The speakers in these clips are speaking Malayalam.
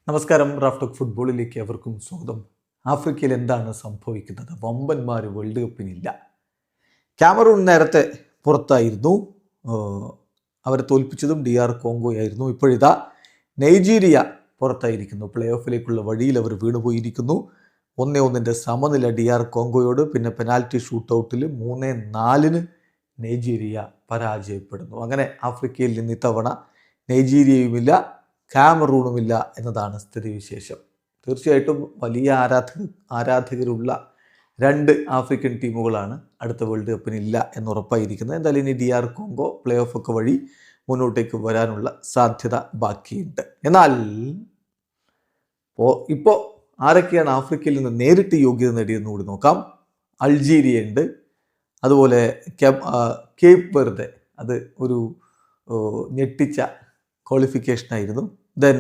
നമസ്കാരം. റാഫ്റ്റോക്ക് ഫുട്ബോളിലേക്ക് അവർക്കും സ്വാഗതം. ആഫ്രിക്കയിൽ എന്താണ് സംഭവിക്കുന്നത്? വമ്പന്മാർ വേൾഡ് കപ്പിനില്ല. കാമറൂൺ നേരത്തെ പുറത്തായിരുന്നു. അവരെ തോൽപ്പിച്ചതും DR കോങ്കോയായിരുന്നു. ഇപ്പോഴിതാ നൈജീരിയ പുറത്തായിരിക്കുന്നു. പ്ലേ ഓഫിലേക്കുള്ള വഴിയിൽ അവർ വീണുപോയിരിക്കുന്നു. 1-1 സമനില DR കോങ്കോയോട്. പിന്നെ പെനാൽറ്റി ഷൂട്ടൗട്ടിൽ 3-4 നൈജീരിയ പരാജയപ്പെടുന്നു. അങ്ങനെ ആഫ്രിക്കയിൽ നിന്ന് ഇത്തവണ നൈജീരിയയുമില്ല, കാമറൂണുമില്ല എന്നതാണ് സ്ഥിതിവിശേഷം. തീർച്ചയായിട്ടും വലിയ ആരാധകരുള്ള രണ്ട് ആഫ്രിക്കൻ ടീമുകളാണ് അടുത്ത വേൾഡ് കപ്പിനില്ല എന്നുറപ്പായിരിക്കുന്നത്. എന്തായാലും ഇനി DR കോങ്കോ പ്ലേ ഓഫൊക്കെ വഴി മുന്നോട്ടേക്ക് വരാനുള്ള സാധ്യത ബാക്കിയുണ്ട്. എന്നാൽ ഇപ്പോൾ ആരൊക്കെയാണ് ആഫ്രിക്കയിൽ നിന്ന് നേരിട്ട് യോഗ്യത നേടിയെന്ന് കൂടി നോക്കാം. അൾജീരിയ ഉണ്ട്, അതുപോലെ കേപ്പ് വെർദെ, അത് ഒരു ഞെട്ടിച്ച ക്വാളിഫിക്കേഷനായിരുന്നു. Then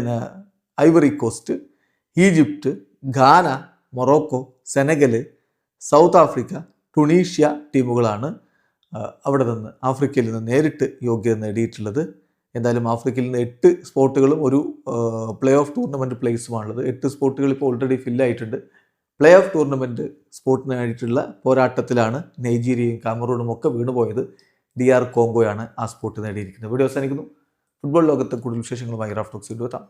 Ivory Coast, Egypt, Ghana, Morocco, Senegal, South Africa, Tunisia ടീമുകളാണ് അവിടെ നിന്ന് ആഫ്രിക്കയിൽ നിന്ന് നേരിട്ട് യോഗ്യത നേടിയിട്ടുള്ളത്. എന്തായാലും ആഫ്രിക്കയിൽ നിന്ന് 8 സ്പോട്ടുകളും ഒരു പ്ലേ ഓഫ് ടൂർണമെൻറ്റ് പ്ലേസുമാണുള്ളത്. 8 സ്പോട്ടുകൾ ഇപ്പോൾ ഓൾറെഡി ഫില്ലായിട്ടുണ്ട്. പ്ലേ ഓഫ് ടൂർണമെൻറ്റ് സ്പോട്ടിനായിട്ടുള്ള പോരാട്ടത്തിലാണ് നൈജീരിയയും കാമറൂണും ഒക്കെ വീണുപോയത്. DR കോങ്കോയാണ് ആ സ്പോട്ട് നേടിയിരിക്കുന്നത്. വീഡിയോ അവസാനിക്കുന്നു. ഫുട്ബോൾ ലോകത്തെ കൂടുതൽ വിശേഷങ്ങളുമായി റാഫ്റ്റോക്സ് വീണ്ടും എത്താം.